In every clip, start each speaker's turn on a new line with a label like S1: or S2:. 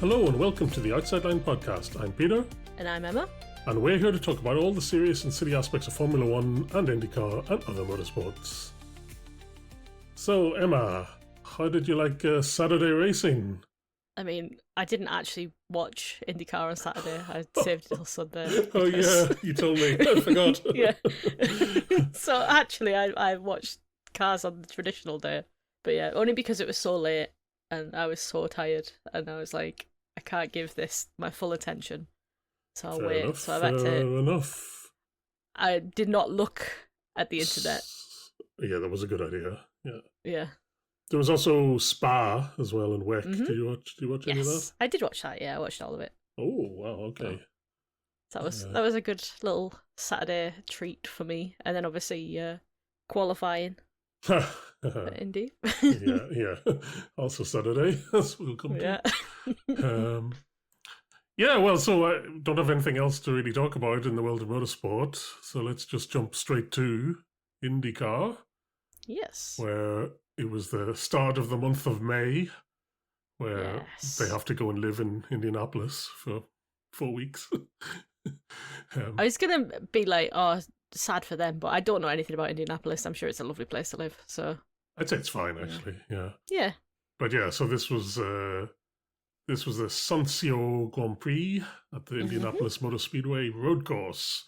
S1: Hello and welcome to the Outside Line podcast. I'm Peter.
S2: And I'm Emma.
S1: And we're here to talk about all the serious and silly aspects of Formula One and Indycar and other motorsports. So, Emma, how did you like Saturday racing?
S2: I mean, I didn't actually watch IndyCar on Saturday. I saved it till Sunday.
S1: Oh yeah, you told me. I forgot.
S2: Yeah. So actually, I watched cars on the traditional day. But yeah, only because it was so late and I was so tired. And I was like, I can't give this my full attention. So I'll wait.
S1: Enough,
S2: So I've had to...
S1: enough.
S2: I did not look at the internet.
S1: Yeah, that was a good idea. Yeah.
S2: Yeah.
S1: There was also Spa as well and WEC.
S2: Mm-hmm.
S1: Did you watch any of that?
S2: Yes, I did watch that. Yeah, I watched all of it.
S1: Oh, wow, okay.
S2: So that was a good little Saturday treat for me. And then obviously qualifying for Indy.
S1: yeah. Also Saturday, as we'll come to. Yeah, well, so I don't have anything else to really talk about in the world of motorsport. So let's just jump straight to IndyCar.
S2: Yes.
S1: Where it was the start of the month of May, where they have to go and live in Indianapolis for 4 weeks.
S2: I was going to be like, oh, sad for them, but I don't know anything about Indianapolis. I'm sure it's a lovely place to live. So
S1: I'd say it's fine, actually. Yeah.
S2: Yeah.
S1: But yeah, so this was the Sancio Grand Prix at the Indianapolis Motor Speedway road course.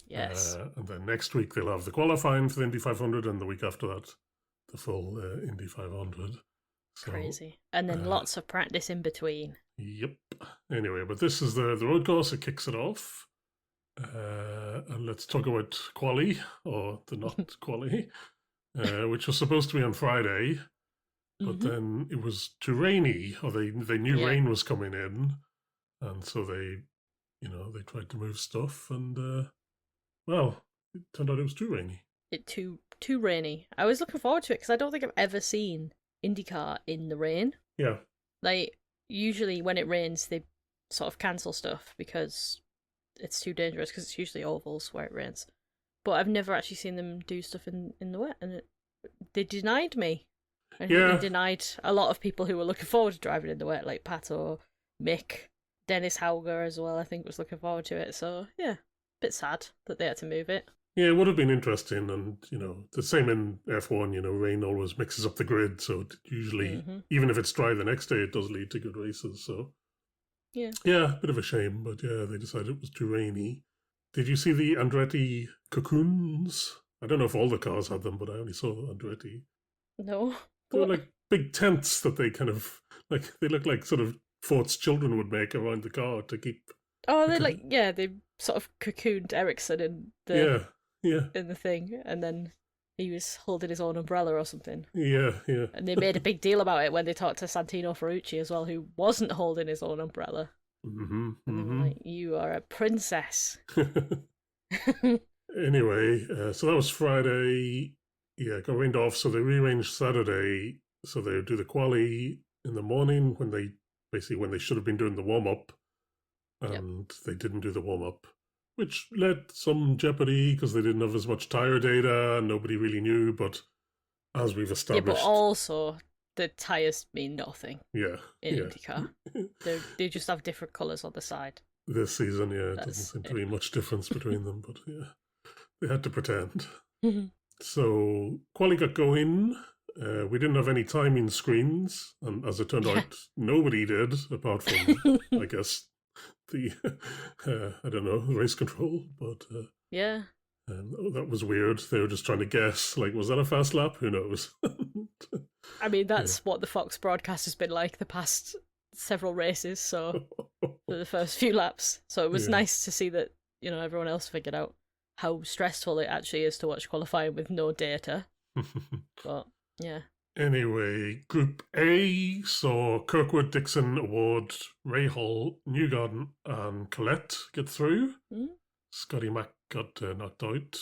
S2: Yes.
S1: And then next week they'll have the qualifying for the Indy 500, and the week after that, the full Indy 500. So,
S2: crazy. And then lots of practice in between.
S1: Yep. Anyway, but this is the road course. It kicks it off. And let's talk about quali, or the not quali, which was supposed to be on Friday, but then it was too rainy, or they knew rain was coming in, and so they tried to move stuff, and well, it turned out it was too rainy.
S2: Too rainy. I was looking forward to it because I don't think I've ever seen IndyCar in the rain.
S1: Yeah.
S2: Like, usually when it rains, they sort of cancel stuff because it's too dangerous, because it's usually ovals where it rains. But I've never actually seen them do stuff in the wet, and they denied me. I think they denied a lot of people who were looking forward to driving in the wet, like Pato, Mick, Dennis Hauger as well, I think, was looking forward to it. So, yeah, a bit sad that they had to move it.
S1: Yeah, it would have been interesting, and, the same in F1, rain always mixes up the grid, so it usually, even if it's dry the next day, it does lead to good races, so... Yeah, a bit of a shame, but yeah, they decided it was too rainy. Did you see the Andretti cocoons? I don't know if all the cars had them, but I only saw Andretti.
S2: No.
S1: They were like big tents that they kind of, like, they look like sort of Fort's children would make around the car to keep...
S2: Oh, they sort of cocooned Ericsson in the in the thing, and then he was holding his own umbrella or something.
S1: Yeah.
S2: And they made a big deal about it when they talked to Santino Ferrucci as well, who wasn't holding his own umbrella. And they were like, you are a princess.
S1: Anyway, so that was Friday. Yeah, got rained off, so they rearranged Saturday. So they do the quali in the morning when they should have been doing the warm-up. And they didn't do the warm-up, which led some jeopardy because they didn't have as much tyre data and nobody really knew. But as we've established...
S2: Yeah, but also the tyres mean nothing in IndyCar. They just have different colours on the side.
S1: This season, it doesn't seem to be much difference between them, but yeah, they had to pretend. So, quali got going. We didn't have any timing screens, and as it turned out, nobody did, apart from, I guess, the race control, but that was weird. They were just trying to guess, like, was that a fast lap? Who knows?
S2: I mean, that's what the Fox broadcast has been like the past several races, so for the first few laps. So it was nice to see that, everyone else figured out how stressful it actually is to watch qualifying with no data. But yeah. Anyway,
S1: Group A saw Kirkwood, Dixon, Award, Ray Hall, Newgarden, and Collette get through. Scotty Mack got knocked out.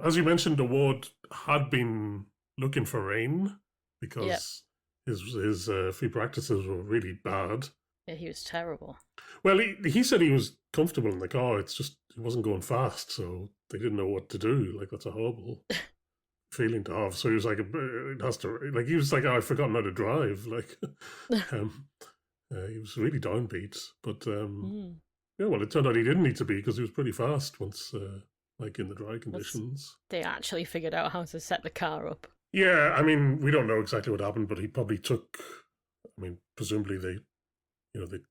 S1: As you mentioned, Award had been looking for rain because his free practices were really bad.
S2: Yeah, he was terrible.
S1: Well, he said he was comfortable in the car. It's just he wasn't going fast, so they didn't know what to do. Like, that's a horrible feeling to have. So he was like, it has to, like, he was like, oh, I've forgotten how to drive. Like, He was really downbeat, but yeah, well, it turned out he didn't need to be because he was pretty fast once, like in the dry conditions.
S2: They actually figured out how to set the car up.
S1: Yeah, I mean, we don't know exactly what happened, but he probably took. I mean, presumably they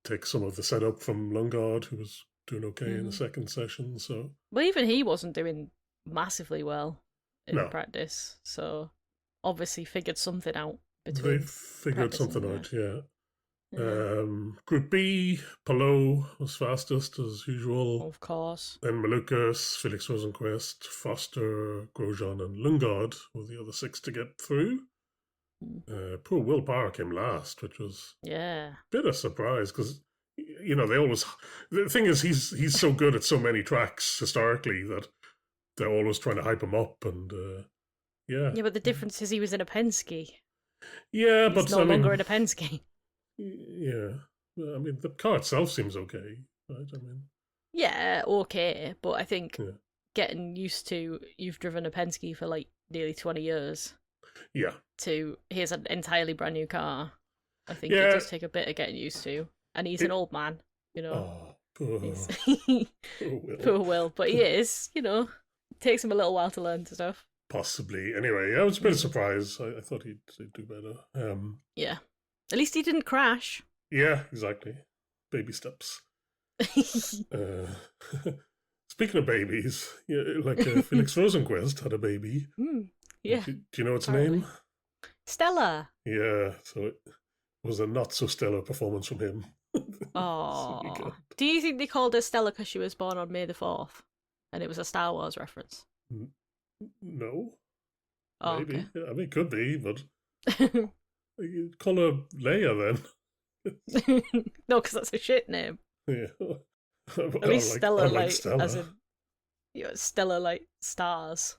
S1: take some of the setup from Lundgaard, who was doing okay in the second session. So,
S2: well, even he wasn't doing massively well in
S1: no.
S2: practice, so obviously figured something out between.
S1: They figured something out, yeah. Group B, Palou was fastest as usual.
S2: Of course.
S1: Then Malukas, Felix Rosenqvist, Foster, Grosjean, and Lundgaard were the other 6 to get through. Poor Will Power came last, which was a bit of surprise because they always. The thing is, he's so good at so many tracks historically that they're always trying to hype him up, and yeah.
S2: Yeah, but the difference is he was in a Penske.
S1: Yeah,
S2: he's
S1: but
S2: no longer in a Penske.
S1: Yeah, I mean the car itself seems okay, right? I mean,
S2: yeah, okay, but I think getting used to you've driven a Penske for like nearly 20 years.
S1: Yeah.
S2: To here's an entirely brand new car. I think it does take a bit of getting used to, and he's an old man,
S1: Oh, poor Will.
S2: Poor Will, but he is, It takes him a little while to learn stuff.
S1: Possibly. Anyway, I was a bit of a surprise. I thought he'd do better.
S2: Yeah. At least he didn't crash.
S1: Yeah, exactly. Baby steps. Speaking of babies, like Felix Rosenqvist had a baby.
S2: Yeah.
S1: Do you know its name?
S2: Stella.
S1: Yeah, so it was a not so stellar performance from him.
S2: Oh. Do you think they called her Stella because she was born on May the 4th? And it was a Star Wars reference?
S1: No.
S2: Oh,
S1: maybe.
S2: okay.
S1: Yeah, I mean, it could be, but you'd call her Leia
S2: then. No, because that's a shit name.
S1: Yeah.
S2: At least Stella,
S1: Stella.
S2: as in, Stella, like, stars.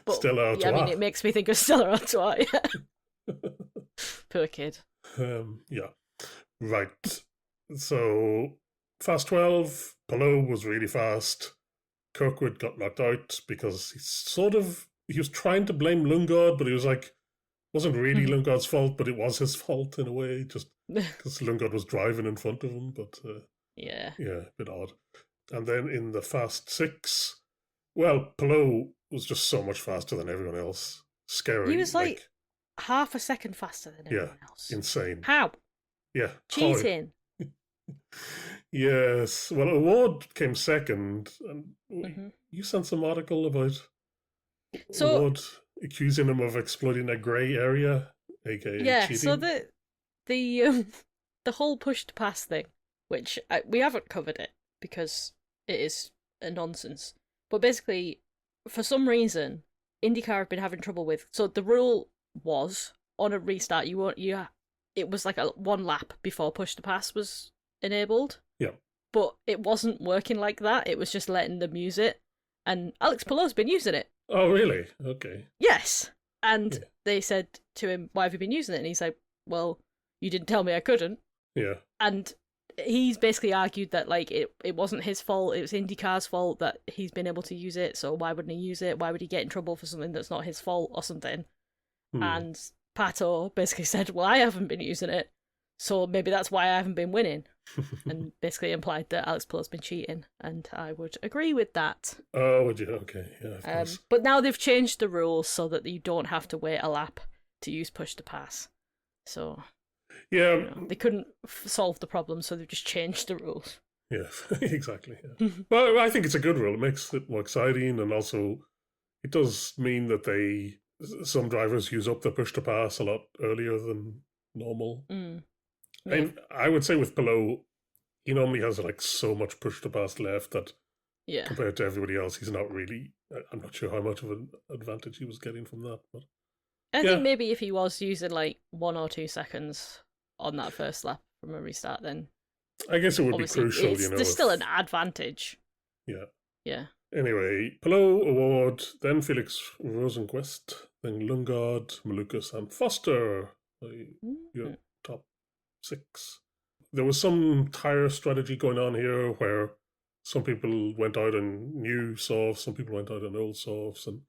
S1: But, Stella Artois.
S2: Yeah, I mean, it makes me think of Stella Artois, yeah. Poor kid.
S1: Yeah. Right. So, fast 12, Palou was really fast. Kirkwood got knocked out because he was trying to blame Lundgaard, but he was like, wasn't really Lundgaard's fault, but it was his fault in a way, just because Lundgaard was driving in front of him, but yeah, a bit odd. And then in the fast 6, well, Palou was just so much faster than everyone else. Scary.
S2: He was like half a second faster than everyone else.
S1: Insane.
S2: How?
S1: Yeah.
S2: Cheating.
S1: Yes. Well, Award came second, and you sent some article about Award accusing him of exploiting a grey area, aka cheating.
S2: So the whole push to pass thing, which we haven't covered it because it is a nonsense. But basically, for some reason, IndyCar have been having trouble with. So the rule was on a restart, it was like a 1 lap before push to pass was enabled.
S1: Yeah.
S2: But it wasn't working like that. It was just letting them use it. And Alex Palou's been using it.
S1: Oh, really? Okay.
S2: Yes. And they said to him, why have you been using it? And he's like, well, you didn't tell me I couldn't.
S1: Yeah.
S2: And he's basically argued that like it wasn't his fault, it was IndyCar's fault that he's been able to use it, so why wouldn't he use it? Why would he get in trouble for something that's not his fault or something? And Pato basically said, well, I haven't been using it, so maybe that's why I haven't been winning. And basically implied that Alex Palou's been cheating, and I would agree with that.
S1: Oh, would you? Okay, yeah, of course.
S2: But now they've changed the rules so that you don't have to wait a lap to use push to pass. So
S1: yeah,
S2: they couldn't solve the problem, so they've just changed the rules.
S1: Yeah, exactly. Yeah. Well, I think it's a good rule. It makes it more exciting, and also it does mean that some drivers use up the push to pass a lot earlier than normal.
S2: Yeah.
S1: And I would say with Palou, he normally has like so much push to pass left that compared to everybody else, he's not really. I'm not sure how much of an advantage he was getting from that, but
S2: I think maybe if he was using like 1 or 2 seconds on that first lap from a restart, then
S1: I guess it would be crucial.
S2: There's still an advantage.
S1: Yeah.
S2: Yeah.
S1: Anyway, Palou, Award, then Felix Rosenqvist, then Lundgaard, Malukas, and Foster. Your top 6. There was some tyre strategy going on here where some people went out on new softs, some people went out on old softs, and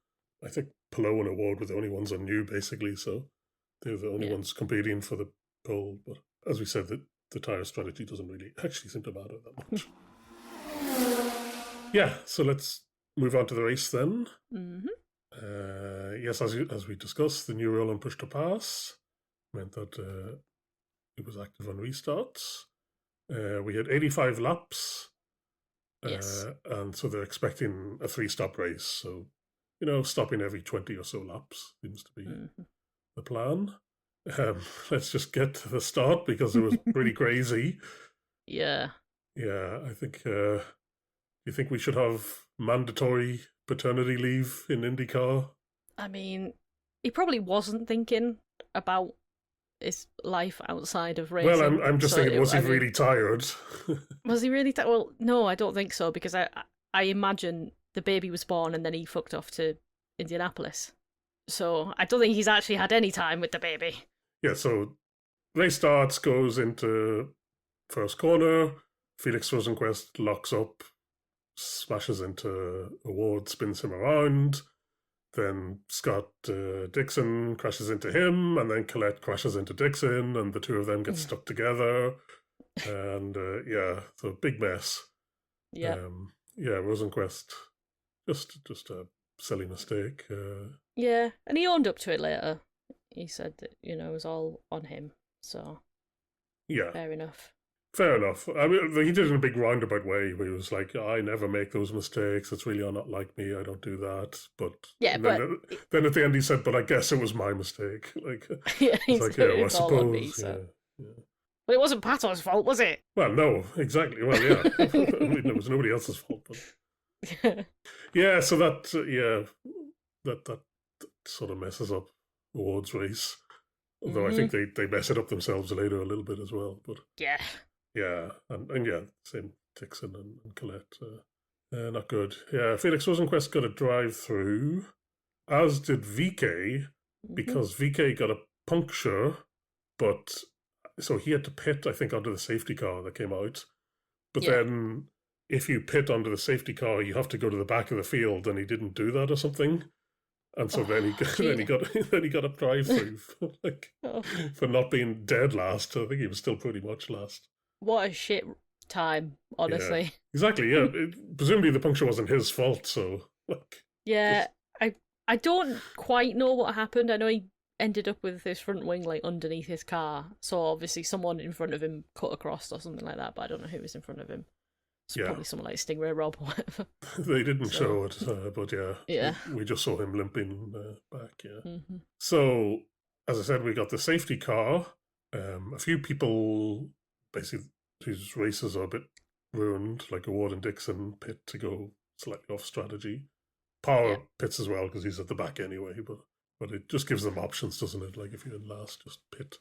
S1: I think Palou and Award were the only ones on new, basically, so they're the only ones competing for the pole. But as we said, the tyre strategy doesn't really actually seem to matter that much. Yeah, so let's move on to the race then. Yes, as we discussed, the new rule on push to pass meant that it was active on restarts. We had 85 laps.
S2: Yes.
S1: And so they're expecting a 3-stop race. So, stopping every 20 or so laps seems to be the plan. Let's just get to the start because it was pretty crazy.
S2: Yeah.
S1: Yeah, I think, you think we should have mandatory paternity leave in IndyCar?
S2: I mean, he probably wasn't thinking about his life outside of racing.
S1: Well, I'm just thinking, was he really tired?
S2: Was he really tired? Well, no, I don't think so, because I imagine the baby was born and then he fucked off to Indianapolis. So I don't think he's actually had any time with the baby.
S1: Yeah, so race starts, goes into first corner, Felix Rosenqvist locks up, smashes into Award, spins him around. Then Scott Dixon crashes into him, and then Colette crashes into Dixon, and the two of them get stuck together. And so big mess.
S2: Yeah.
S1: Rosenqvist, just a silly mistake.
S2: Yeah, and he owned up to it later. He said that, it was all on him. So,
S1: yeah.
S2: Fair enough.
S1: Fair enough. I mean, he did it in a big roundabout way where he was like, I never make those mistakes. It's really not like me. I don't do that. But
S2: yeah,
S1: then at the end he said, but I guess it was my mistake. Like,
S2: yeah,
S1: I suppose.
S2: Me, so.
S1: Yeah.
S2: But it wasn't Pato's fault, was it?
S1: Well, no, exactly. Well, yeah. I mean, it was nobody else's fault. But... yeah, so that sort of messes up Award's race. Although I think they mess it up themselves later a little bit as well. But
S2: yeah.
S1: Yeah, and yeah, same Dixon and Colette. Not good. Yeah, Felix Rosenqvist got a drive through, as did VK, because VK got a puncture, but so he had to pit, I think, onto the safety car that came out. But then if you pit onto the safety car, you have to go to the back of the field, and he didn't do that or something. And so then he got a drive through for not being dead last. I think he was still pretty much last.
S2: What a shit time, honestly.
S1: Yeah, exactly, yeah. Presumably the puncture wasn't his fault, so...
S2: yeah, I don't quite know what happened. I know he ended up with his front wing, underneath his car, so obviously someone in front of him cut across or something like that, but I don't know who was in front of him. It's probably someone like Stingray Rob or whatever.
S1: They didn't show it, but
S2: yeah.
S1: We just saw him limping back, yeah. So, as I said, we got the safety car. A few people... basically whose races are a bit ruined, like Award and Dixon pit to go slightly off strategy. Power pits as well because he's at the back anyway, but it just gives them options, doesn't it? Like if you're in last, just pit.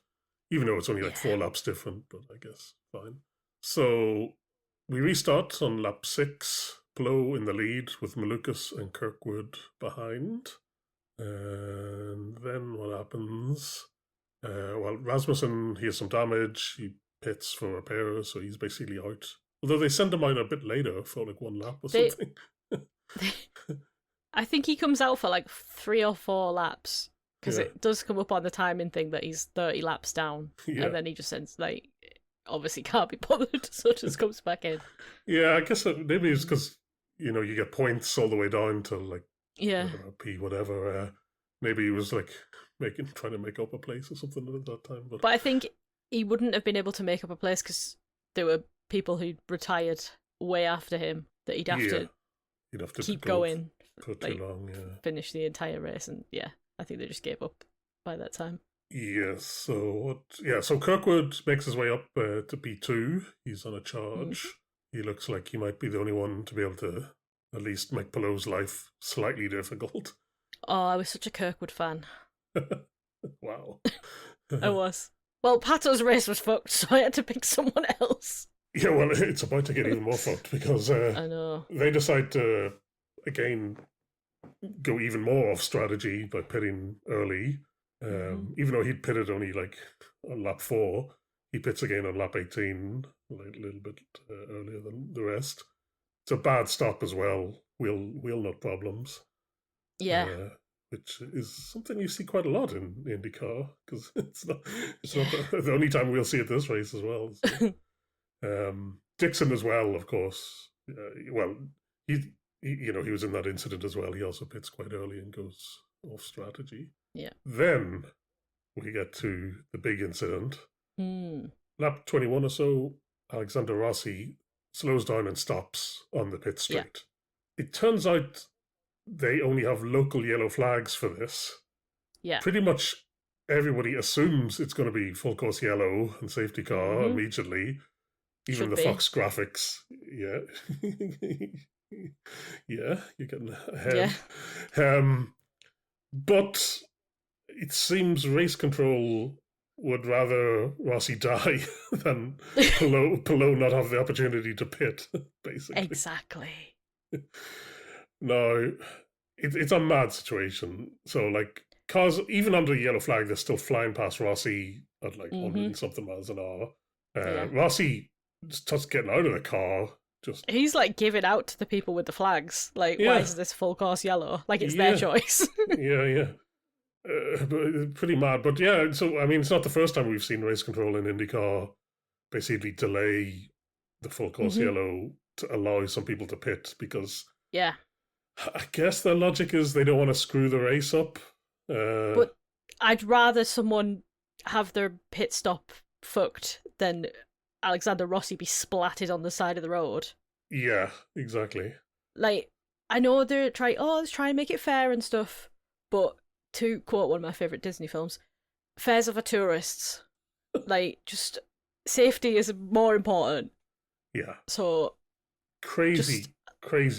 S1: Even though it's only 4 laps different, but I guess fine. So we restart on lap 6, Blow in the lead with Malukas and Kirkwood behind. And then what happens? Rasmussen, he has some damage. He pits for repairs, so he's basically out. Although they send him out a bit later for 1 lap or something.
S2: I think he comes out for 3 or 4 laps, because it does come up on the timing thing that he's 30 laps down, and then he just sends, obviously can't be bothered, so just comes back in.
S1: Yeah, I guess maybe it's because, you get points all the way down to, P whatever. Maybe he was, trying to make up a place or something at that time. But
S2: I think he wouldn't have been able to make up a place because there were people who retired way after him that he'd have to keep going
S1: for too long,
S2: finish the entire race, and I think they just gave up by that time.
S1: Yes, so Kirkwood makes his way up to P2. He's on a charge. He looks like he might be the only one to be able to at least make Pallot's life slightly difficult.
S2: Oh, I was such a Kirkwood fan.
S1: Wow.
S2: I was. Well, Pato's race was fucked, so I had to pick someone else.
S1: Yeah, well, it's about to get even more fucked because
S2: I know.
S1: They decide to, again, go even more off strategy by pitting early. Even though he'd pitted only on lap 4, he pits again on lap 18, a little bit earlier than the rest. It's a bad stop as well. Wheel nut problems.
S2: Yeah.
S1: which is something you see quite a lot in IndyCar, because it's not the only time we'll see it this race as well. So. Dixon as well, of course. Well, he was in that incident as well. He also pits quite early and goes off strategy.
S2: Yeah.
S1: Then we get to the big incident. Lap 21 or so, Alexander Rossi slows down and stops on the pit straight. Yeah. It turns out they only have local yellow flags for this.
S2: Yeah.
S1: Pretty much everybody assumes it's going to be full course yellow and safety car immediately. Even the Fox graphics. Yeah. Yeah, you're getting ahead. Yeah. But it seems race control would rather Rossi die than Pelot not have the opportunity to pit, basically.
S2: Exactly.
S1: No, it's a mad situation. So, like, cars, even under a yellow flag, they're still flying past Rossi at like 100 and something miles an hour. Rossi just getting out of the car.
S2: He's like giving out to the people with the flags. Like, why is this full course yellow? Like, it's their choice. Yeah.
S1: But pretty mad. But yeah, so I mean, it's not the first time we've seen race control in IndyCar basically delay the full course yellow to allow some people to pit because I guess their logic is they don't want to screw the race up.
S2: But I'd rather someone have their pit stop fucked than Alexander Rossi be splatted on the side of the road.
S1: Yeah, exactly.
S2: Like, I know they're trying, let's try and make it fair and stuff, but to quote one of my favourite Disney films, fairs are for tourists. Like, just safety is more important.
S1: Yeah.
S2: So
S1: crazy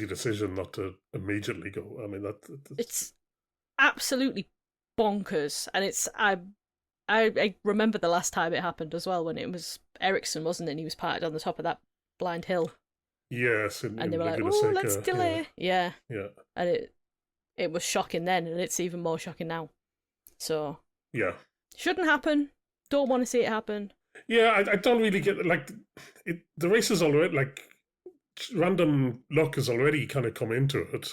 S1: decision not to immediately go. I mean, that's...
S2: It's absolutely bonkers, and it's I remember the last time it happened as well, when it was Ericsson, wasn't it? And he was parked on the top of that blind hill.
S1: Yes,
S2: and they were like, "Oh, let's delay." Yeah. And it was shocking then, and it's even more shocking now. So shouldn't happen. Don't want to see it happen.
S1: Yeah, I don't really get the race is already like random luck has already kind of come into it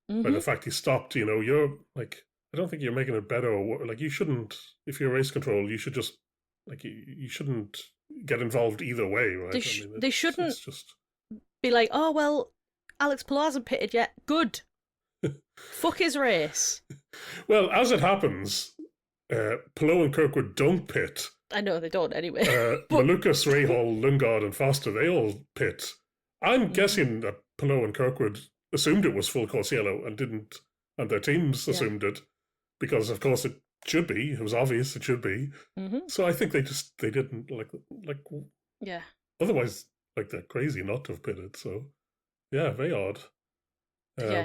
S1: by the fact he stopped. You know, you're like, I don't think you're making it better. Or like, you shouldn't. If you're race control, you should just like you shouldn't get involved either way, right?
S2: They shouldn't just be like, "Oh well, Alex Palou hasn't pitted yet. Good." Fuck his race.
S1: Well, as it happens, Pelot and Kirkwood don't pit.
S2: I know they don't anyway.
S1: Malukas, Rahal, Lundgaard, and Foster, they all pit. I'm guessing that Pelot and Kirkwood assumed it was full course yellow and didn't, and their teams assumed it because, of course, it should be. It was obvious it should be. So I think they didn't like.
S2: Yeah.
S1: Otherwise, like, they're crazy not to have pitted. So yeah, very odd.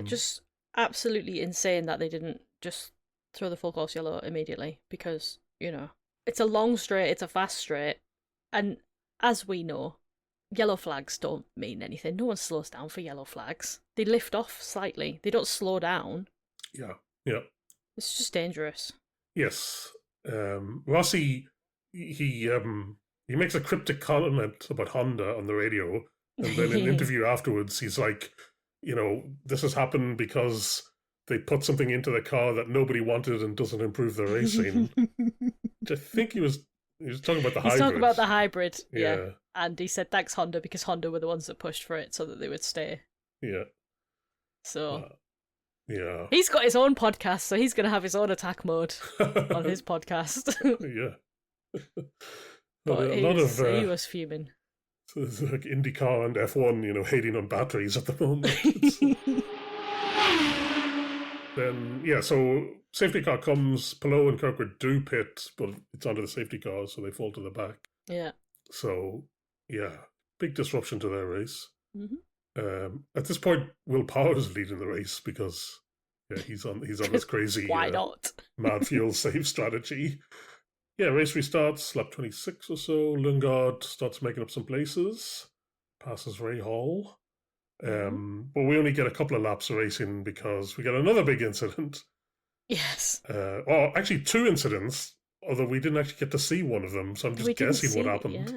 S2: Just absolutely insane that they didn't just throw the full course yellow immediately, because, you know, it's a long straight, it's a fast straight, and as we know, yellow flags don't mean anything. No one slows down for yellow flags. They lift off slightly. They don't slow down.
S1: Yeah.
S2: It's just dangerous.
S1: Yes. Rossi, he makes a cryptic comment about Honda on the radio, and then in an interview afterwards, he's like, you know, this has happened because they put something into the car that nobody wanted and doesn't improve the racing. I think he was talking about the hybrid. He's talking
S2: about the hybrid, yeah. And he said thanks Honda, because Honda were the ones that pushed for it so that they would stay.
S1: Yeah.
S2: So
S1: yeah.
S2: He's got his own podcast, so he's going to have his own attack mode on his podcast.
S1: Yeah.
S2: But he was fuming.
S1: So it's like IndyCar and F1, you know, hating on batteries at the moment. Then, so safety car comes, Pelot and Kirkwood do pit, but it's under the safety car, so they fall to the back.
S2: Yeah.
S1: So, big disruption to their race. At this point, Will Power is leading the race because he's on this crazy
S2: why not?
S1: mad fuel save strategy. Race restarts, lap 26 or so. Lundgaard starts making up some places, passes Rahal. But we only get a couple of laps of racing because we get another big incident.
S2: Yes.
S1: Actually, two incidents, although we didn't actually get to see one of them, so I'm just guessing what happened.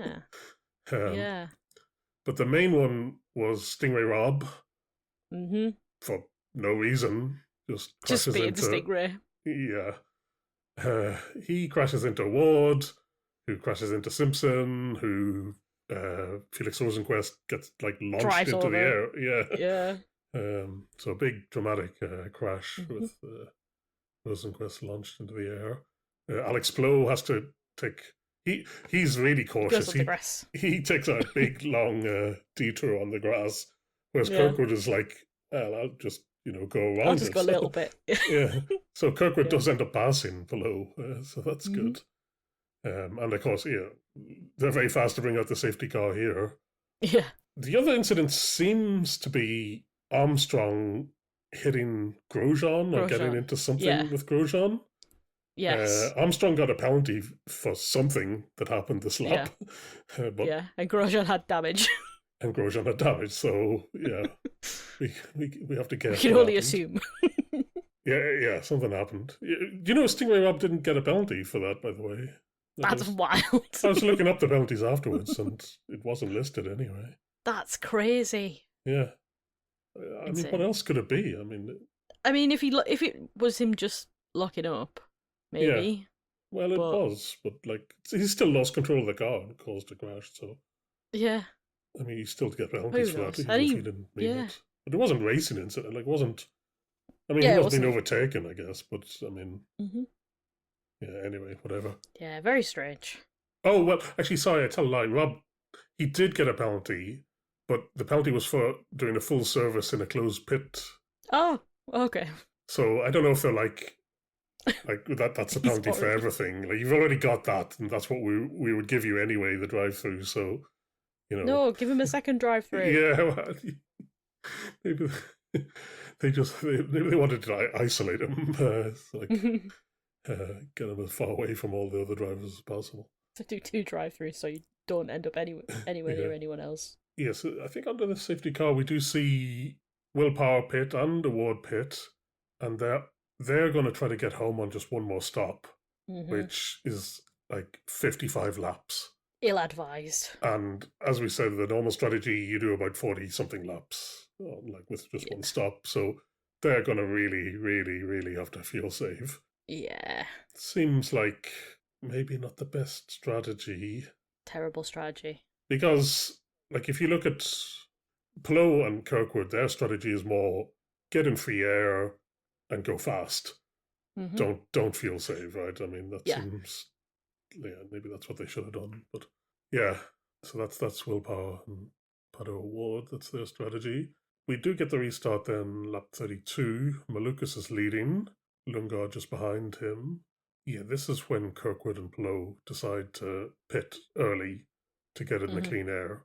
S2: Yeah.
S1: But the main one was Stingray Rob.
S2: Mm-hmm.
S1: For no reason. Just
S2: being the Stingray.
S1: Yeah. He crashes into Ward, who crashes into Simpson, who Felix Rosenqvist gets like launched
S2: Drives
S1: into
S2: over.
S1: the air. Yeah.
S2: Yeah.
S1: So a big dramatic crash
S2: Mhm.
S1: with Rosenqvist launched into the air. Alex Blow has to take. He's really
S2: Goes
S1: cautious.
S2: on the grass.
S1: He takes a big long detour on the grass, whereas
S2: Yeah.
S1: Kirkwood is like, well, I'll just go around.
S2: I'll just go a little bit.
S1: Yeah. So Kirkwood
S2: Yeah.
S1: does end up passing Below, so that's
S2: Mhm.
S1: good. And of course, they're very fast to bring out the safety car here.
S2: Yeah.
S1: The other incident seems to be Armstrong hitting Grosjean or getting
S2: Grosjean.
S1: into something
S2: Yeah.
S1: with Grosjean.
S2: Yes.
S1: Armstrong got a penalty for something that happened this lap. But,
S2: yeah, and Grosjean had damage.
S1: And Grosjean had damage, so yeah, we have to guess.
S2: We can only assume.
S1: Yeah, something happened. You know, Stingray Rob didn't get a penalty for that, by the way.
S2: That's wild.
S1: I was looking up the penalties afterwards, and it wasn't listed anyway.
S2: That's crazy.
S1: Yeah, I mean, what else could it be? I mean,
S2: if it was him just locking up, maybe.
S1: Yeah. Well, it was, but like he still lost control of the car and caused a crash. So
S2: yeah,
S1: I mean, he still get penalties for that, even if he didn't mean it. But it wasn't racing incident. Like, it wasn't. I mean, he was being overtaken, I guess. But I mean, yeah. Anyway, whatever.
S2: Yeah, very strange.
S1: Oh well, actually, sorry, I tell a lie. Rob, he did get a penalty, but the penalty was for doing a full service in a closed pit.
S2: Oh, okay.
S1: So I don't know if they're like that's a penalty for everything. Like, you've already got that, and that's what we would give you anyway, the drive-through. So,
S2: no, give him a second drive-through.
S1: Yeah, well, maybe they wanted to isolate him, get him as far away from all the other drivers as possible.
S2: To do 2 drive-throughs, so you don't end up anywhere near anyone else.
S1: Yes, I think under the safety car we do see Will Power pit and Award pit, and they're going to try to get home on just one more stop, which is like 55 laps.
S2: Ill-advised.
S1: And as we said, the normal strategy, you do about 40-something laps, like with just one stop. So they're going to really, really, really have to feel safe.
S2: Yeah.
S1: Seems like maybe not the best strategy.
S2: Terrible strategy.
S1: Because, like, if you look at Pelot and Kirkwood, their strategy is more get in free air and go fast. Don't feel safe, right? I mean, that seems, maybe that's what they should have done. But yeah, so that's Willpower and Pato Award. That's their strategy. We do get the restart then, lap 32. Malukas is leading. Lundgaard just behind him. Yeah, this is when Kirkwood and Pelot decide to pit early to get in the clean air.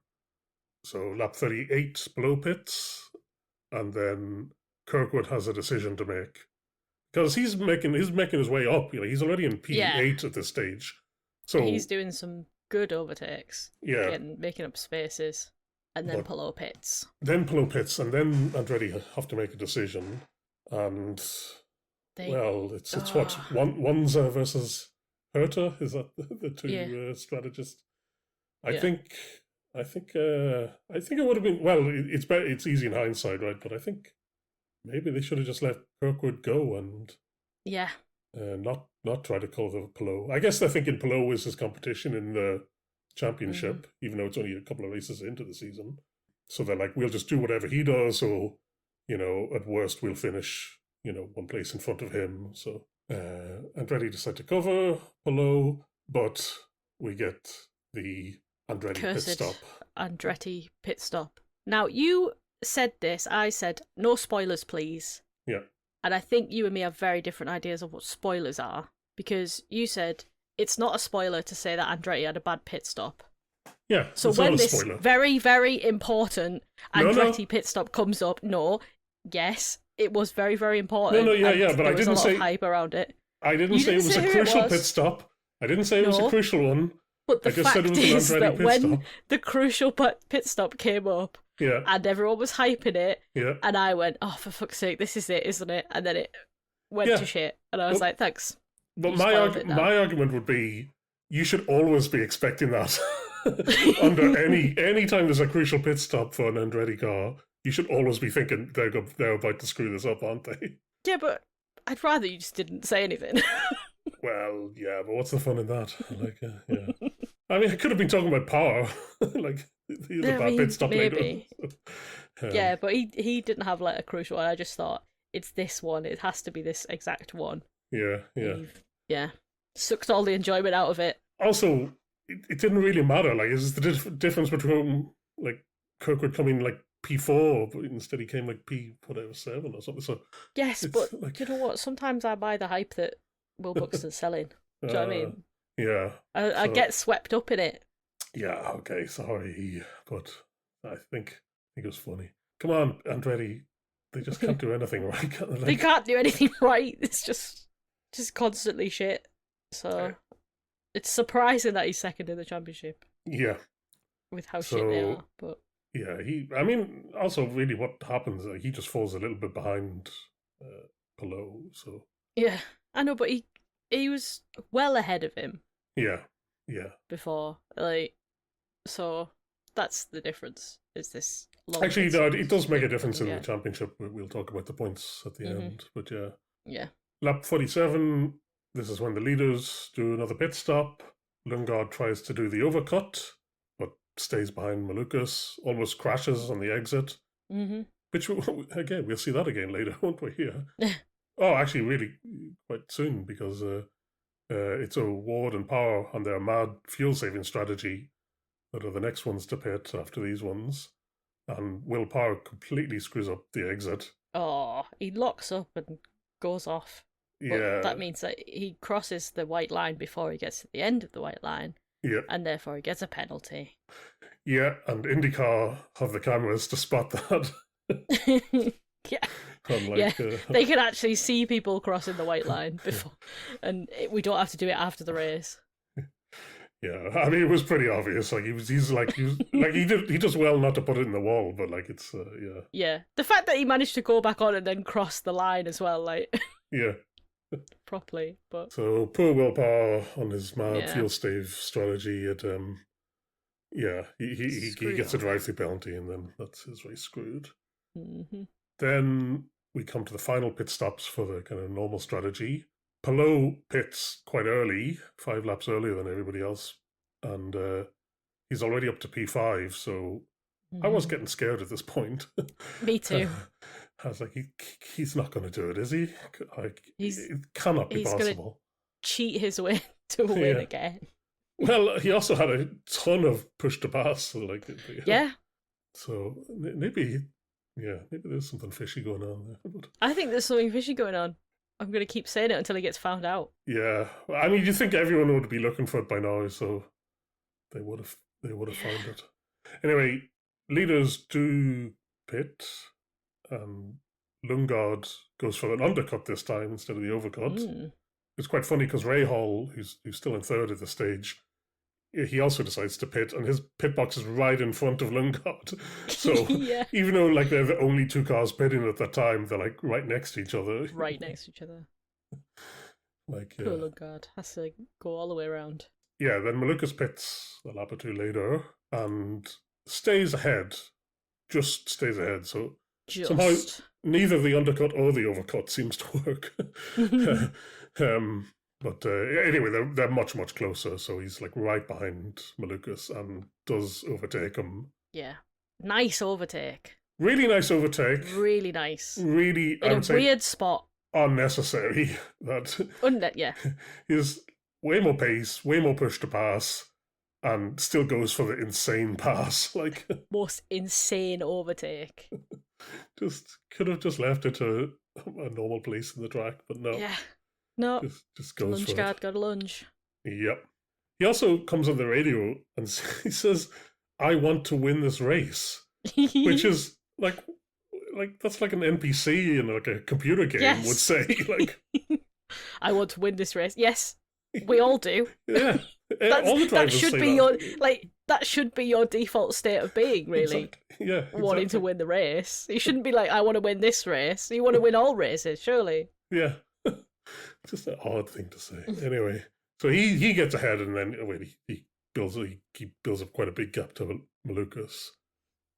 S1: So lap 38, Pelot pits, and then Kirkwood has a decision to make. Because he's making his way up. He's already in P8 at this stage. So
S2: he's doing some good overtakes.
S1: Yeah.
S2: Making up spaces. And then Pelot pits.
S1: Then Pelot pits, and then Andretti have to make a decision. And it's what, Wanza versus Herta? Is that the two strategists? I think it would have been, well, it's easy in hindsight, right? But I think maybe they should have just let Kirkwood go and not try to cover Pelot. I guess they're thinking Pelot is his competition in the championship, even though it's only a couple of races into the season. So they're like, we'll just do whatever he does, so, at worst we'll finish, one place in front of him. So Andretti decide to cover Pelot, but we get the Andretti pit stop.
S2: Andretti pit stop. Now, you said this, I said, no spoilers, please.
S1: Yeah.
S2: And I think you and me have very different ideas of what spoilers are, because you said it's not a spoiler to say that Andretti had a bad pit stop.
S1: Yeah.
S2: So when this very, very important Andretti pit stop comes up, yes, it was very, very important.
S1: But I didn't say
S2: hype around it.
S1: I didn't say it was a crucial pit stop. I didn't say it was a crucial one.
S2: But the fact is that when the crucial pit stop came up, and everyone was hyping it, and I went, oh, for fuck's sake, this is it, isn't it? And then it went to shit, and I was like, thanks.
S1: But my argument would be, you should always be expecting that. Under any time there's a crucial pit stop for an Andretti car, you should always be thinking they're about to screw this up, aren't they?
S2: Yeah, but I'd rather you just didn't say anything.
S1: Well, yeah, but what's the fun in that? Like, yeah. I mean, I could have been talking about power. Like, the bad pit stop
S2: maybe.
S1: later.
S2: Yeah, but he didn't have like a crucial one. I just thought it's this one. It has to be this exact one.
S1: Yeah.
S2: Yeah. Sucked all the enjoyment out of it.
S1: Also, it didn't really matter. Like, is the difference between like Kirkwood coming like P4, but instead he came like P whatever 7 or something. So
S2: yes, but like... you know what? Sometimes I buy the hype that Will Buxton's selling. Do you know what I mean?
S1: Yeah.
S2: I get swept up in it.
S1: Yeah. Okay. Sorry, but I think it was funny. Come on, Andretti. They just can't do anything right. Like...
S2: They can't do anything right. It's just constantly shit. So it's surprising that he's second in the championship.
S1: Yeah.
S2: With how shit they are, but
S1: yeah, I mean, also really what happens, he just falls a little bit behind Mellow, so...
S2: Yeah, I know, but he was well ahead of him.
S1: Yeah.
S2: Before, like, so that's the difference, is this long...
S1: Actually, no, it does make a difference in the championship. We'll talk about the points at the end, but yeah.
S2: Yeah.
S1: Lap 47, this is when the leaders do another pit stop. Lundgaard tries to do the overcut, but stays behind Malukas, almost crashes on the exit. Which, again, we'll see that again later, won't we? Yeah. Oh, actually, really quite soon, because it's Ward and Power on their mad fuel-saving strategy that are the next ones to pit after these ones. And Will Power completely screws up the exit.
S2: Oh, he locks up and goes off. But
S1: yeah.
S2: That means that he crosses the white line before he gets to the end of the white line.
S1: Yeah.
S2: And therefore he gets a penalty.
S1: Yeah, and IndyCar have the cameras to spot that.
S2: Yeah. They can actually see people crossing the white line before, and we don't have to do it after the race.
S1: Yeah, I mean, it was pretty obvious. Like he does well not to put it in the wall, but like it's yeah.
S2: Yeah, the fact that he managed to go back on and then cross the line as well, like
S1: yeah,
S2: properly. But
S1: so poor Will Power on his mad fuel stave strategy. He gets a drive-through penalty, and then that's his race screwed. Then we come to the final pit stops for the kind of normal strategy. Mellow pits quite early, 5 laps earlier than everybody else, and he's already up to P5, so I was getting scared at this point.
S2: Me too.
S1: I was like, he's not going to do it, is he? Like, it cannot be possible. He's going to
S2: cheat his way to a win again.
S1: Well, he also had a ton of push to pass. So like, So maybe there's something fishy going on there. But...
S2: I think there's something fishy going on. I'm going to keep saying it until it gets found out.
S1: Yeah. I mean, you think everyone would be looking for it by now, so they would have found it. Anyway, leaders do pit. Lundgaard goes for an undercut this time instead of the overcut. It's quite funny because Ray Hall, who's still in third at the stage, he also decides to pit, and his pit box is right in front of Lundgaard. So even though like they're the only 2 cars pitting at that time, they're like right next to each other.
S2: Right next to each other.
S1: Like
S2: poor Lundgaard has to go all the way around.
S1: Yeah, then Malukas pits a lap or 2 later and stays ahead. Just stays ahead. So somehow neither the undercut or the overcut seems to work. But anyway, they're much, much closer. So he's like right behind Malukas and does overtake him.
S2: Yeah. Nice overtake.
S1: Really nice overtake.
S2: Really nice.
S1: Really,
S2: in a weird spot.
S1: Unnecessary. He's way more pace, way more push to pass, and still goes for the insane pass. Like
S2: most insane overtake.
S1: Just could have just left it to a normal place in the track, but no.
S2: Yeah. No.
S1: Just goes for it.
S2: Lundgaard got a lunge.
S1: Yep. He also comes on the radio and he says, "I want to win this race," which is like that's like an NPC in like a computer game would say. Like,
S2: I want to win this race. Yes, we all do.
S1: Yeah, all the drivers
S2: that should
S1: say
S2: be
S1: that.
S2: that should be your default state of being, really.
S1: Exactly. Yeah, exactly.
S2: Wanting to win the race. You shouldn't be like, I want to win this race. You want to win all races, surely.
S1: Yeah, just an odd thing to say. Anyway, so he gets ahead, and then he builds up quite a big gap to Malukas.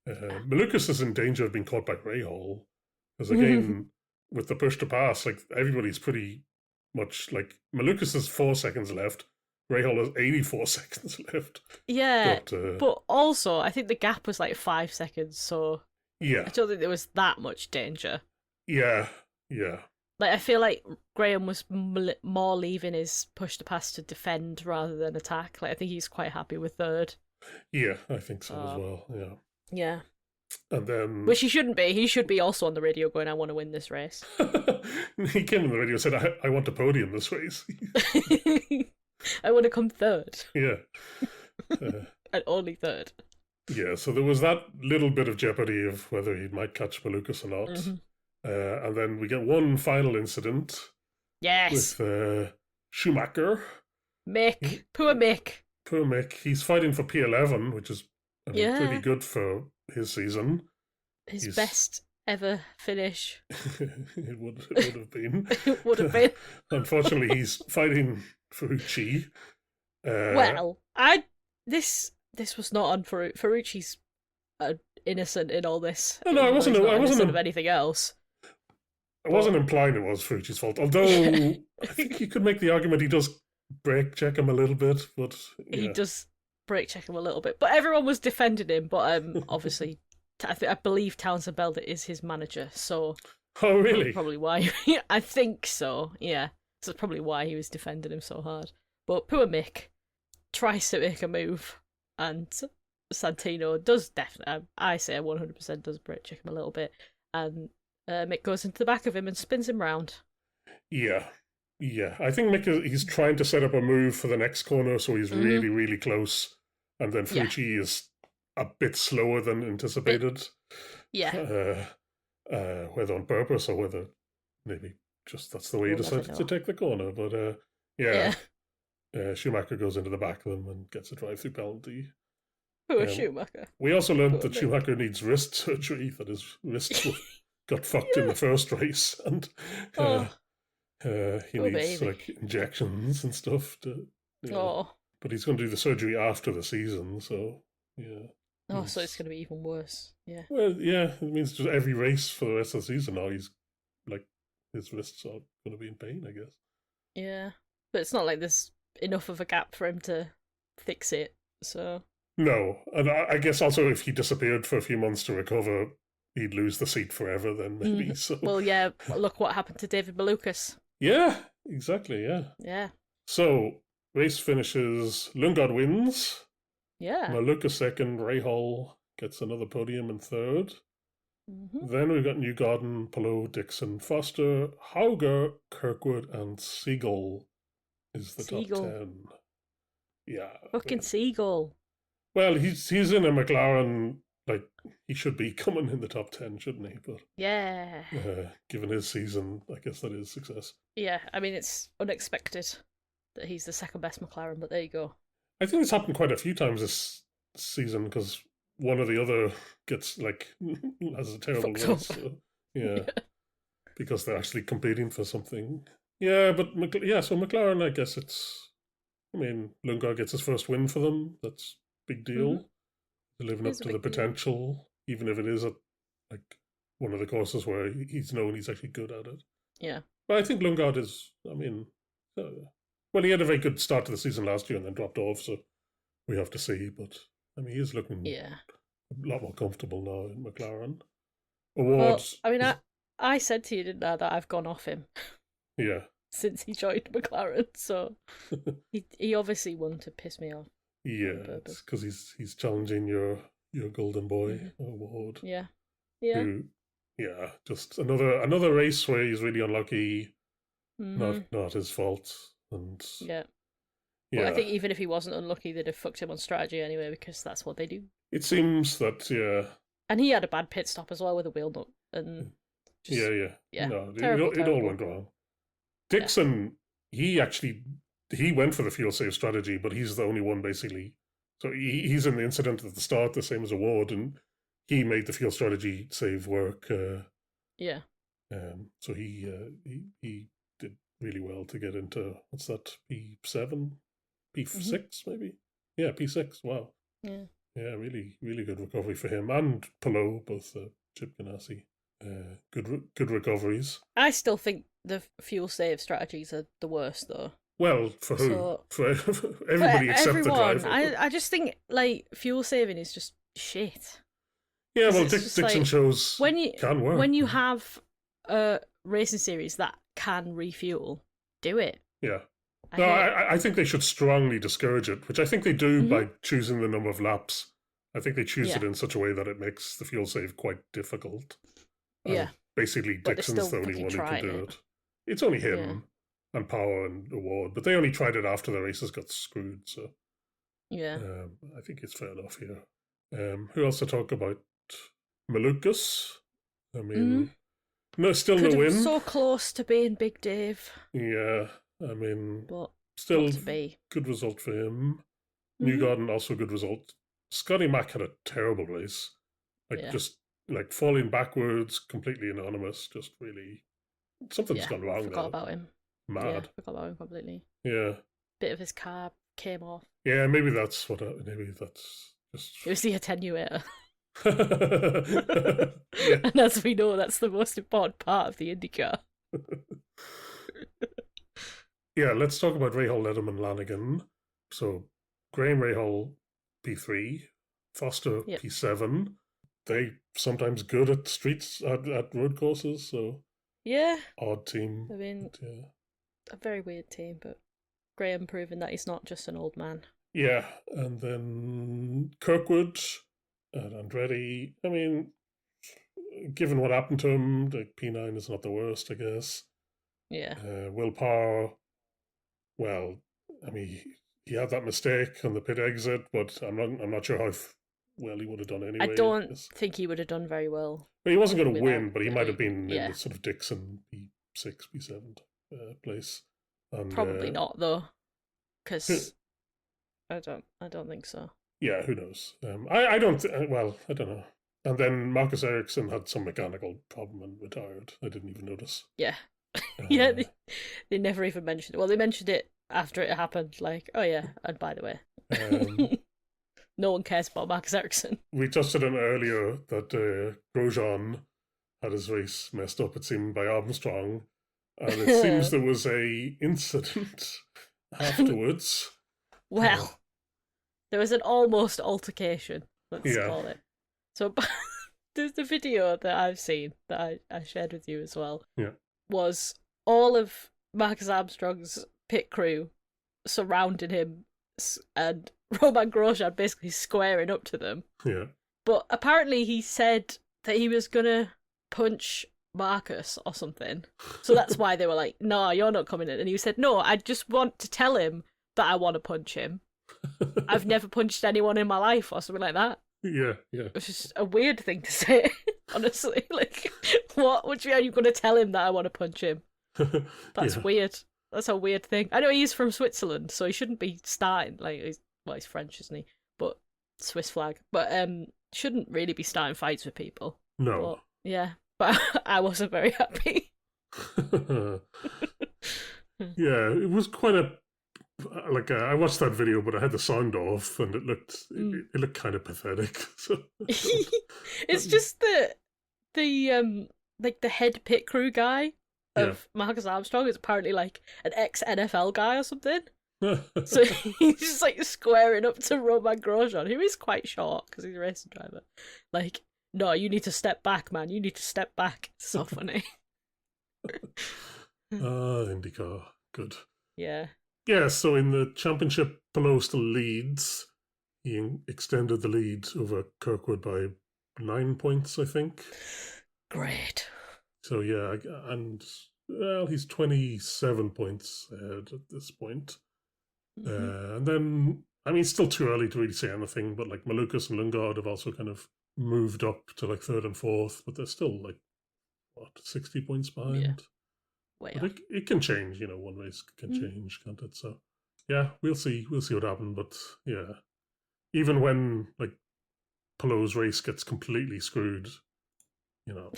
S1: Malukas is in danger of being caught by Ray Hall, because again, with the push to pass, like everybody's pretty much like Malukas has 4 seconds left. Rahal has 84 seconds left.
S2: Yeah, but also I think the gap was like 5 seconds, so
S1: yeah,
S2: I don't think there was that much danger.
S1: yeah.
S2: Like I feel like Graham was more leaving his push to pass to defend rather than attack. Like I think he's quite happy with third.
S1: Yeah, I think so as well. Yeah.
S2: Yeah.
S1: And then,
S2: which he shouldn't be. He should be also on the radio going, "I want to win this race."
S1: he came on the radio and said, "I want a podium this race."
S2: I want to come third.
S1: Yeah.
S2: And only third.
S1: Yeah, so there was that little bit of jeopardy of whether he might catch Malukas or not. Mm-hmm. And then we get one final incident.
S2: Yes.
S1: With
S2: Schumacher. Mick. Poor Mick.
S1: Poor Mick. He's fighting for P11, which is pretty good for his season.
S2: His best ever finish.
S1: It would have been.
S2: It would have been.
S1: Unfortunately, he's fighting Ferrucci.
S2: This was not on Ferrucci's innocent in all this.
S1: No, I wasn't
S2: innocent of anything else.
S1: I wasn't implying it was Ferrucci's fault, although I think you could make the argument he does brake check him a little bit, but yeah.
S2: He does brake check him a little bit, but everyone was defending him. But obviously, I believe Townsend Belder is his manager, so.
S1: Oh really?
S2: Probably why. I think so. Yeah, so that's probably why he was defending him so hard. But poor Mick tries to make a move, and Santino does definitely. I say 100% does brake check him a little bit, and Mick goes into the back of him and spins him round.
S1: Yeah. I think Mick he's trying to set up a move for the next corner, so he's really, really close, and then Ferrucci is a bit slower than anticipated.
S2: Yeah.
S1: Whether on purpose or whether maybe just that's the way he decided to take the corner, but Schumacher goes into the back of them and gets a drive-through penalty.
S2: Poor Schumacher.
S1: We also learned that Schumacher needs wrist surgery, that his wrists got fucked in the first race, and he needs like injections and stuff. But he's going to do the surgery after the season, so yeah.
S2: Oh, so it's going to be even worse. Yeah.
S1: Well, yeah, it means just every race for the rest of the season now, he's like his wrists are going to be in pain, I guess.
S2: Yeah, but it's not like there's enough of a gap for him to fix it. So.
S1: No, and I guess also if he disappeared for a few months to recover, he'd lose the seat forever. Then maybe. So.
S2: Well, yeah. Look what happened to David Malukas.
S1: Yeah, exactly. Yeah.
S2: Yeah.
S1: So race finishes. Lundgaard wins.
S2: Yeah.
S1: Malukas second. Rahal gets another podium in third. Mm-hmm. Then we've got Newgarden, Palou, Dixon, Foster, Hauger, Kirkwood, and Siegel is the top 10. Yeah.
S2: Fucking Siegel.
S1: Well, he's in a McLaren, like, he should be coming in the top 10, shouldn't he? But
S2: yeah.
S1: Given his season, I guess that is success.
S2: Yeah, I mean, it's unexpected that he's the second best McLaren, but there you go.
S1: I think it's happened quite a few times this season because one or the other gets, like, has a terrible race. So, yeah. Because they're actually competing for something. Yeah, but so McLaren, I guess Lundgaard gets his first win for them. That's big deal. Mm-hmm. Living up to the potential, even if it is one of the courses where he's known he's actually good at it.
S2: Yeah.
S1: But I think Lundgaard is, well, he had a very good start to the season last year and then dropped off, so we have to see. But, he is looking a lot more comfortable now in McLaren. Awards.
S2: Well, I said to you, didn't I, that I've gone off him.
S1: Yeah.
S2: Since he joined McLaren, so he obviously wanted to piss me off.
S1: Yeah, it's because he's challenging your Golden Boy award.
S2: Yeah.
S1: Just another race where he's really unlucky. Not his fault, and
S2: Well, I think even if he wasn't unlucky, they'd have fucked him on strategy anyway because that's what they do.
S1: It seems that
S2: and he had a bad pit stop as well with a wheel nut and.
S1: No, it all went wrong. Dixon, he went for the fuel save strategy, but he's the only one basically. So he's in the incident at the start, the same as Award, and he made the fuel strategy save work. So he did really well to get into what's that, P7, P6 maybe? Yeah, P6. Wow.
S2: Yeah.
S1: Yeah, really, really good recovery for him and Palou, both Chip Ganassi. Good recoveries.
S2: I still think the fuel save strategies are the worst, though.
S1: Well, for who?
S2: So
S1: For
S2: for
S1: everybody except the
S2: everyone,
S1: driver.
S2: I just think like fuel saving is just shit.
S1: Yeah,
S2: 'Cause
S1: well,
S2: it's just
S1: Dixon
S2: like
S1: shows can work.
S2: when you have a racing series that can refuel, do it.
S1: Yeah.
S2: I
S1: No,
S2: hate it.
S1: I think they should strongly discourage it, which I think they do
S2: Mhm.
S1: by choosing the number of laps. I think they choose
S2: Yeah.
S1: it in such a way that it makes the fuel save quite difficult.
S2: Yeah.
S1: And basically,
S2: But they're
S1: Dixon's
S2: still
S1: the only
S2: fucking
S1: one who can
S2: trying
S1: do
S2: it.
S1: it. It's only
S2: Yeah.
S1: him and Power and Award, but they only tried it after the races got screwed, so
S2: Yeah.
S1: I think it's fair enough here. Who else to talk about? Malukas. I mean, no, still
S2: Could
S1: no
S2: have
S1: win.
S2: so close to being Big Dave,
S1: Yeah, I mean,
S2: but
S1: still
S2: not to be.
S1: good result for him.
S2: Mhm.
S1: Newgarden also a good result. Scotty Mack had a terrible race,
S2: Yeah.
S1: just like falling backwards, completely anonymous. Just really something's
S2: Yeah.
S1: gone wrong
S2: Forgot
S1: there.
S2: about him.
S1: Mad.
S2: Yeah, forgot about him completely.
S1: Yeah.
S2: Bit of his car came off.
S1: Yeah, maybe that's what. Maybe that's just.
S2: It was the attenuator.
S1: Yeah.
S2: And as we know, that's the most important part of the IndyCar.
S1: Yeah, let's talk about Rahal, Letterman, Lanigan. So, Graham Rahal, P3, Foster,
S2: Yep.
S1: P7. They sometimes good at streets, at road courses, so
S2: Yeah.
S1: odd team.
S2: I mean,
S1: But, yeah.
S2: a very weird team, but Graham proving that he's not just an old man.
S1: Yeah, and then Kirkwood and Andretti. I mean, given what happened to him, the P9 is not the worst, I guess.
S2: Yeah.
S1: Will Power, well, I mean, he had that mistake on the pit exit, but I'm not sure how well he would have done anyway.
S2: I don't think he would have done very well.
S1: But he wasn't going to
S2: without
S1: win, but he might have been in
S2: yeah.
S1: the sort of Dixon P6, P7 place. And,
S2: Probably not though, because I don't think so.
S1: Yeah, who knows? I don't. Well, I don't know. And then Marcus Ericsson had some mechanical problem and retired. I didn't even notice.
S2: Yeah. Yeah, they never even mentioned it. Well, they mentioned it after it happened, like, oh yeah, and by the way, no one cares about Marcus Ericsson.
S1: We touched on it earlier that Grosjean had his race messed up, it seemed, by Armstrong. And it seems there was a incident afterwards.
S2: Well, there was an almost altercation, let's call it. So there's the video that I've seen that I shared with you as well.
S1: Yeah.
S2: Was all of Marcus Armstrong's pit crew surrounding him and Romain Grosjean basically squaring up to them.
S1: Yeah.
S2: But apparently he said that he was gonna punch Marcus or something. So that's why they were like, no, you're not coming in. And he said, no, I just want to tell him that I want to punch him. I've never punched anyone in my life or something like that.
S1: Yeah.
S2: It's just a weird thing to say, honestly. Like, what? Which are you going to tell him that I want to punch him? That's weird. That's a weird thing. I know he's from Switzerland, so he shouldn't be starting. Like, he's French, isn't he? But Swiss flag. But shouldn't really be starting fights with people.
S1: No.
S2: But I wasn't very happy.
S1: Yeah, it was quite a. Like I watched that video, but I had the sound off, and it looked kind of pathetic. So
S2: it's just the like the head pit crew guy of Marcus Armstrong is apparently like an ex-NFL guy or something. So he's just like squaring up to Romain Grosjean, who is quite short because he's a racing driver. Like, no, you need to step back, man. You need to step back. It's so funny.
S1: IndyCar, good.
S2: Yeah.
S1: Yeah, so in the championship, Pelot still leads. He extended the lead over Kirkwood by 9 points, I think.
S2: Great.
S1: So yeah, and well, he's 27 points ahead at this point. And then, I mean, it's still too early to really say anything, but like Malukas and Lundgaard have also kind of moved up to like third and fourth, but they're still like, 60 points behind?
S2: Yeah.
S1: But it can change, one race can change, can't it? So, yeah, we'll see what happens. But yeah, even when like Pelot's race gets completely screwed,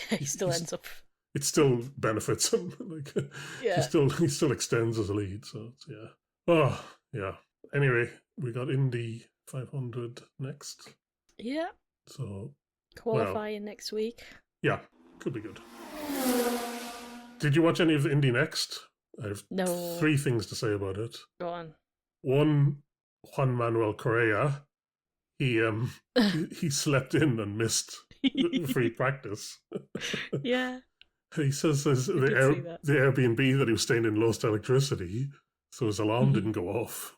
S2: he still ends up.
S1: It still benefits him. Like, he still extends his lead. So yeah. Oh yeah. Anyway, we got Indy 500 next.
S2: Yeah.
S1: So
S2: qualifying next week.
S1: Yeah. Could be good. Did you watch any of the Indy Next? I have
S2: No.
S1: 3 things to say about it.
S2: Go on.
S1: One, Juan Manuel Correa, he slept in and missed free practice.
S2: Yeah.
S1: He says the Airbnb that he was staying in lost electricity, so his alarm didn't go off.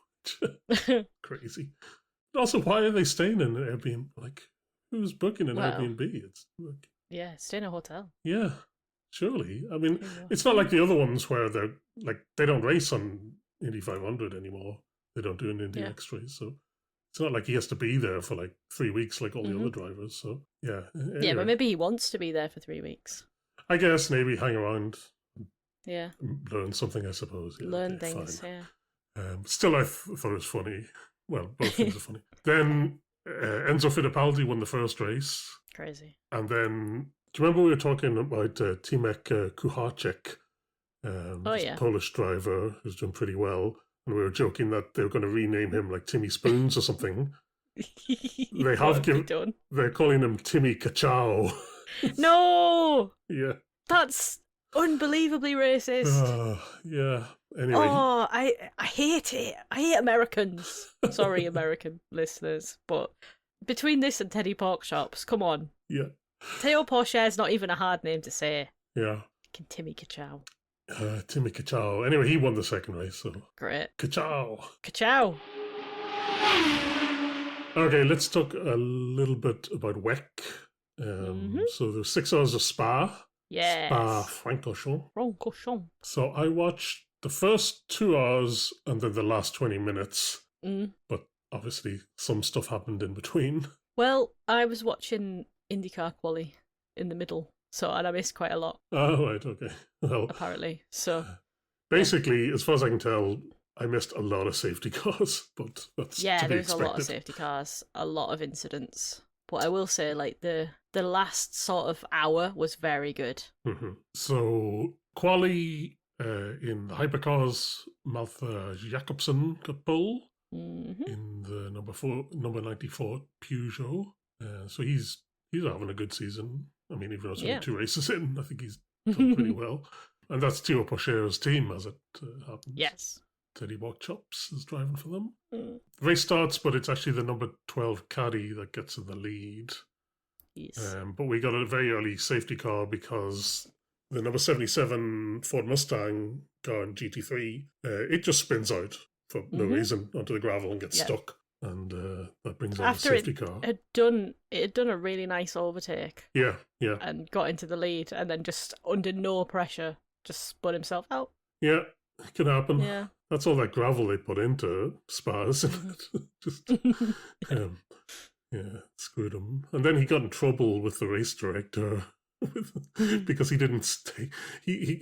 S1: Crazy. Also, why are they staying in an Airbnb? Like, who's booking an Airbnb? It's like,
S2: yeah, stay in a hotel.
S1: Yeah, surely. I mean, it's not like the other ones where they're like they don't race on Indy 500 anymore. They don't do an Indy X-race, so it's not like he has to be there for like 3 weeks like all the other drivers. So yeah. Anyway.
S2: Yeah, but maybe he wants to be there for 3 weeks.
S1: I guess maybe hang around.
S2: Yeah.
S1: Learn something, I suppose. Yeah,
S2: learn things.
S1: Fine.
S2: Yeah.
S1: Still, I thought it was funny. Well, both things are funny. Then Enzo Fittipaldi won the first race.
S2: Crazy.
S1: And then, do you remember we were talking about Timek Kuharczyk, Polish driver who's done pretty well, and we were joking that they were going to rename him like Timmy Spoons or something. They have given. They're calling him Timmy Kachow.
S2: No.
S1: Yeah.
S2: That's unbelievably racist.
S1: Yeah. Anyway.
S2: Oh, I hate it. I hate Americans. Sorry, American listeners, but between this and Teddy Porkshops, come on.
S1: Yeah.
S2: Teo Porcher's not even a hard name to say.
S1: Yeah.
S2: Timmy Kachow.
S1: Timmy Kachow. Anyway, he won the second race, so.
S2: Great.
S1: Kachow.
S2: Kachow.
S1: Okay, let's talk a little bit about WEC. So there's 6 hours of Spa.
S2: Yes.
S1: Spa-Francorchamps. So I watched the first 2 hours and then the last 20 minutes. But obviously some stuff happened in between.
S2: Well, I was watching IndyCar quali in the middle, and I missed quite a lot.
S1: Oh, right, okay. Well,
S2: apparently, so.
S1: Basically, as far as I can tell, I missed a lot of safety cars, but that's to be expected.
S2: There's a lot of safety cars, a lot of incidents. But I will say, like, the last sort of hour was very good.
S1: So, quali in the hypercars, Maltha Jakobsen got pole in the number 94 Peugeot. So he's having a good season. I mean, even though it's only 2 races in, I think he's done pretty well. And that's Teo Porcher's team, as it happens.
S2: Yes.
S1: Teddy Chops is driving for them. The race starts, but it's actually the number 12 Caddy that gets in the lead.
S2: Yes.
S1: But we got a very early safety car because the number 77 Ford Mustang car in GT3, it just spins out for no reason onto the gravel and gets stuck. And that brings on the safety car.
S2: It had done a really nice overtake.
S1: Yeah.
S2: And got into the lead, and then just under no pressure, just spun himself out.
S1: Yeah, it can happen.
S2: Yeah.
S1: That's all that gravel they put into Spas, isn't it? Just, screwed him. And then he got in trouble with the race director because he didn't stay. He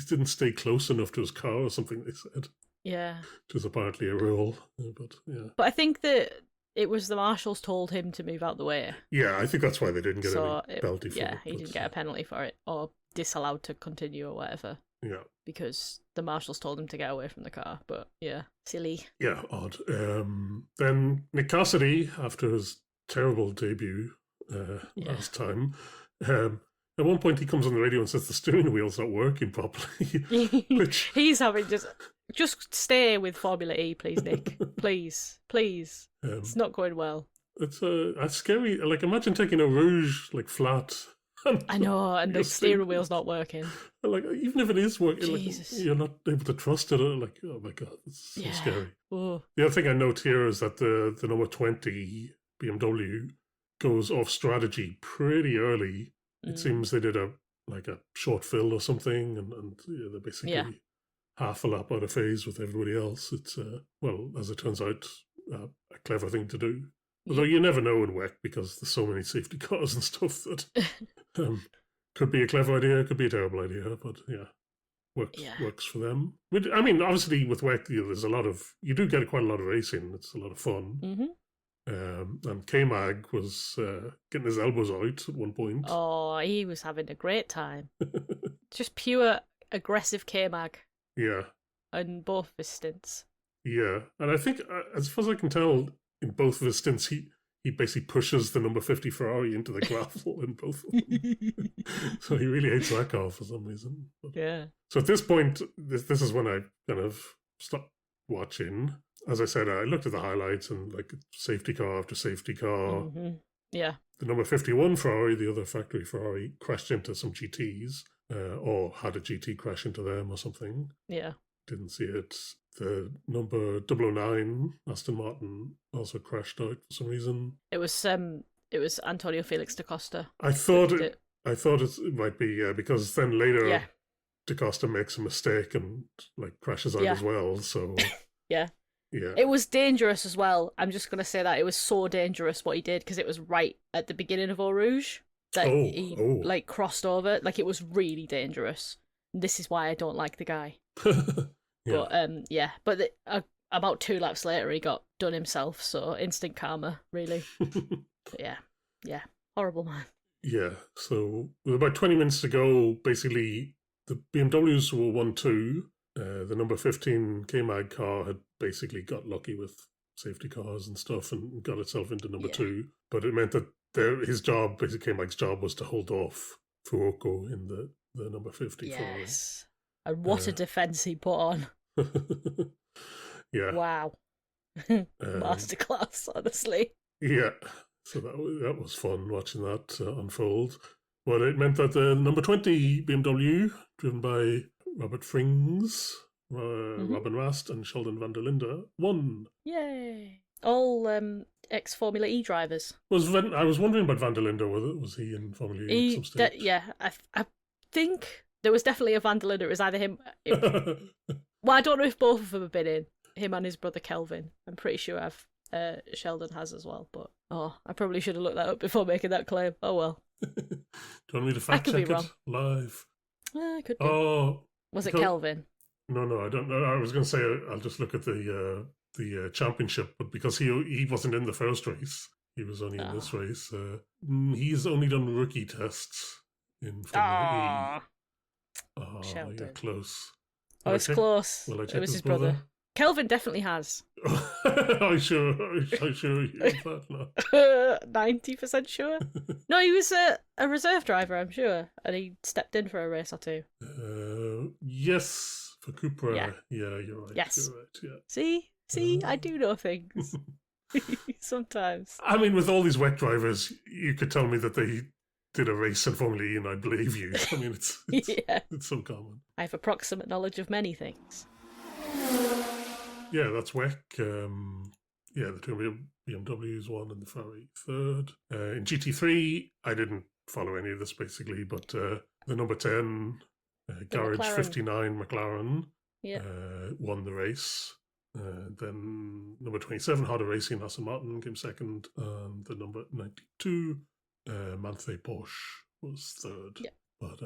S1: didn't stay close enough to his car or something. They said.
S2: Yeah.
S1: Which was apparently a rule, but yeah.
S2: But I think that it was the marshals told him to move out the way.
S1: Yeah, I think that's why they didn't get any penalty for it.
S2: Yeah, he didn't get a penalty for it or disallowed to continue or whatever.
S1: Yeah.
S2: Because the marshals told him to get away from the car, but yeah, silly.
S1: Yeah, odd. Then Nick Cassidy, after his terrible debut last time, at one point he comes on the radio and says the steering wheel's not working properly. Which
S2: he's having just stay with Formula E, please, Nick. please. It's not going well.
S1: It's scary. Like, imagine taking a Rouge flat.
S2: I know, and the steering wheel's not working.
S1: Like, even if it is working, you're not able to trust it. Like, oh my god, it's so scary.
S2: Ooh.
S1: The other thing I note here is that the number 20 BMW goes off strategy pretty early. It seems they did a short fill or something, and they're basically half a lap out of phase with everybody else. It's as it turns out, a clever thing to do. Although you never know in WEC because there's so many safety cars and stuff that could be a clever idea, could be a terrible idea, but works for them. I mean, obviously with WEC, there's you do get quite a lot of racing. It's a lot of fun. And K-Mag was getting his elbows out at one point.
S2: Oh, he was having a great time. Just pure aggressive K-Mag.
S1: Yeah.
S2: And both of his stints.
S1: Yeah, and I think, as far as I can tell, in both of his stints, he basically pushes the number 50 Ferrari into the gravel in both of them. So he really hates that car for some reason. But,
S2: Yeah.
S1: so at this point, this is when I kind of stopped watching. As I said, I looked at the highlights and like safety car after safety car.
S2: Mm-hmm. Yeah.
S1: The number 51 Ferrari, the other factory Ferrari, crashed into some GTs or had a GT crash into them or something.
S2: Yeah.
S1: Didn't see it. The number 009 Aston Martin also crashed out for some reason.
S2: It was Antonio Felix da Costa.
S1: I thought it might be because then later da Costa makes a mistake and like crashes out as well. So
S2: yeah.
S1: Yeah.
S2: It was dangerous as well. I'm just gonna say that it was so dangerous what he did because it was right at the beginning of Eau Rouge that he like crossed over. Like it was really dangerous. This is why I don't like the guy. But about 2 laps later he got done himself. So instant karma, really. yeah, horrible man.
S1: Yeah. So with about 20 minutes to go, basically the BMWs were 1-2. The number 15 K-Mag car had basically got lucky with safety cars and stuff and got itself into number 2. But it meant that his job, basically K-Mag's job, was to hold off Fuoco in the number 50.
S2: Yes. And what a defence he put on.
S1: Yeah.
S2: Wow. Masterclass, honestly.
S1: Yeah. So that was fun watching that unfold. Well, it meant that the number 20 BMW, driven by Robert Frings, Robin Rast and Sheldon van der Linde, won.
S2: Yay. All ex-Formula E drivers.
S1: I was wondering about van der Linde, was he in Formula E at some stage?
S2: I think there was definitely a van der Linde. It was either him... well, I don't know if both of them have been in. Him and his brother Kelvin. I'm pretty sure Sheldon has as well, but I probably should have looked that up before making that claim. Oh well.
S1: Do you want me to fact check it live?
S2: I could do.
S1: Oh,
S2: was it Kelvin?
S1: No, I don't know. I was going to say I'll just look at the championship, but because he wasn't in the first race, he was only in this race. He's only done rookie tests in Formula E. Oh, you're close.
S2: I was close. It was his brother. Kelvin definitely has.
S1: I'm sure you that now.
S2: 90% sure. No, he was a reserve driver, I'm sure, and he stepped in for a race or two.
S1: Yes, for Cupra. Yeah, you're right.
S2: Yes.
S1: You're right, yeah.
S2: See, I do know things. Sometimes.
S1: I mean, with all these wet drivers, you could tell me that they did a race in Formula E and I'd believe you. I mean, it's so common.
S2: I have approximate knowledge of many things.
S1: Yeah, that's WEC. The two BMWs won and the Ferrari third. In GT3, I didn't follow any of this basically, but the number 10, Garage 59 McLaren won the race. Then number 27, Harder Racing Aston Martin came second, and the number 92, Manthey Porsche was third. Yeah. But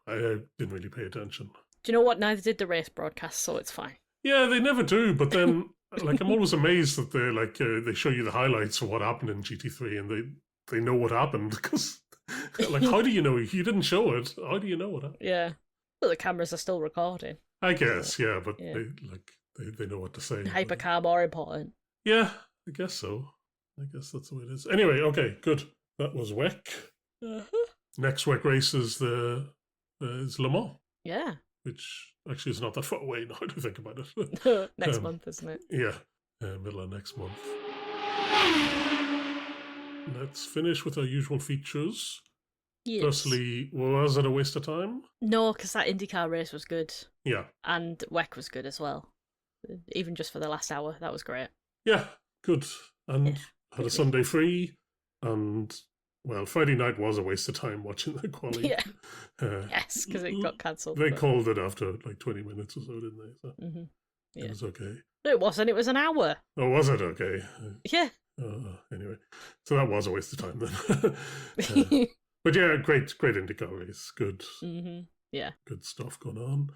S1: I didn't really pay attention.
S2: Do you know what? Neither did the race broadcast, so it's fine.
S1: Yeah, they never do. But then, I'm always amazed that they show you the highlights of what happened in GT3, and they know what happened because, how do you know? You didn't show it. How do you know what happened?
S2: Yeah, well, the cameras are still recording.
S1: I guess, but they know what to say.
S2: Hypercar more important.
S1: Yeah, I guess so. I guess that's the way it is. Anyway, okay, good. That was WEC. Next WEC race is is Le Mans.
S2: Yeah.
S1: Which actually is not that far away now to think about it.
S2: Next month, isn't it?
S1: Yeah, middle of next month. Let's finish with our usual features. Yes. Firstly, was it a waste of time?
S2: No, because that IndyCar race was good.
S1: Yeah.
S2: And WEC was good as well. Even just for the last hour, that was great.
S1: Yeah, good. And had a Sunday free, and... Well, Friday night was a waste of time watching the quali.
S2: Yeah. Yes, because it got cancelled.
S1: They called it after 20 minutes or so, didn't they? So it was okay.
S2: No, it wasn't. It was an hour.
S1: Oh, was it? Okay.
S2: Yeah.
S1: Anyway, so that was a waste of time then. But yeah, great IndyCar race. Good.
S2: Yeah.
S1: Good stuff going on.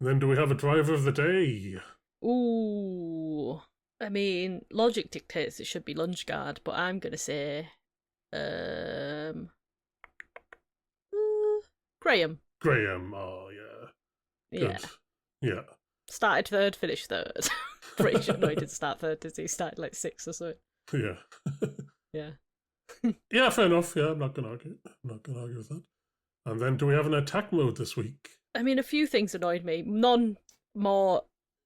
S1: And then do we have a driver of the day?
S2: Ooh. I mean, logic dictates it should be Lungegaard, but I'm going to say... Graham.
S1: Oh yeah. Good. Yeah.
S2: Started third, finished third. Pretty sure. No, he didn't start third, did he? He started like 6th or so.
S1: Yeah.
S2: Yeah.
S1: Yeah, fair enough. Yeah, I'm not going to argue. I'm not going to argue with that. And then do we have an attack mode this week?
S2: I mean, a few things annoyed me. None more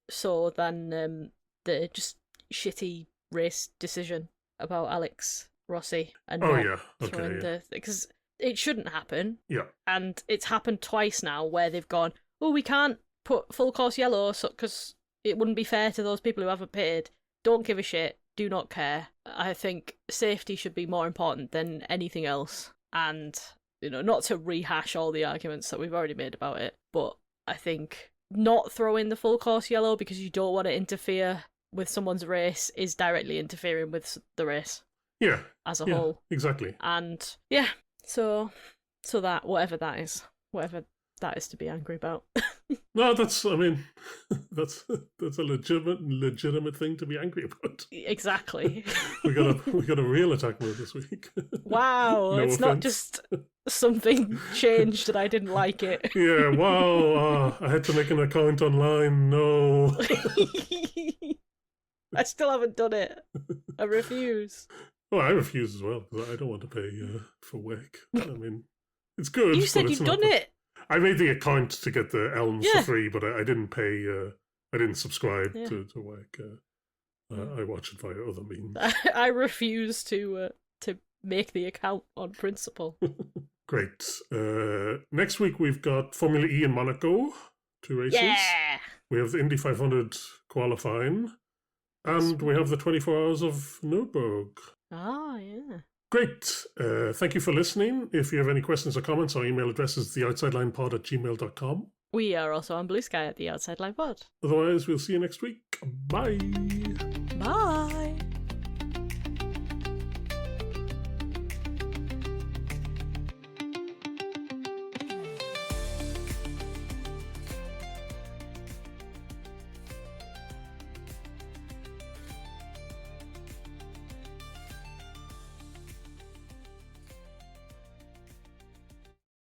S2: so than the just shitty race decision about Alex Rossi and throwing the... Because it shouldn't happen.
S1: Yeah.
S2: And it's happened twice now where they've gone, oh, we can't put full course yellow because it wouldn't be fair to those people who haven't paid. Don't give a shit. Do not care. I think safety should be more important than anything else. And, not to rehash all the arguments that we've already made about it, but I think not throwing the full course yellow because you don't want to interfere with someone's race is directly interfering with the race.
S1: Yeah.
S2: As a whole.
S1: Exactly.
S2: And, yeah. So that, whatever that is to be angry about.
S1: No, that's a legitimate thing to be angry about.
S2: Exactly.
S1: we got a real attack mode this week.
S2: Wow,
S1: No
S2: it's
S1: offense.
S2: not just something changed and I didn't like it.
S1: Yeah, wow. I had to make an account online. No.
S2: I still haven't done it. I refuse.
S1: Well, I refuse as well because I don't want to pay for WEC. I mean, it's good.
S2: You said you'd done it.
S1: I made the account to get the Elms for free, but I didn't pay. I didn't subscribe to WEC. I watch it via other means.
S2: I refuse to make the account on principle.
S1: Great. Next week we've got Formula E in Monaco, 2 races.
S2: Yeah.
S1: We have the Indy 500 qualifying, and we have the 24 Hours of Nürburgring.
S2: Ah, yeah.
S1: Great. Thank you for listening. If you have any questions or comments, our email address is theoutsidelinepod@gmail.com.
S2: We are also on Blue Sky at The Outside Line Pod.
S1: Otherwise, we'll see you next week. Bye.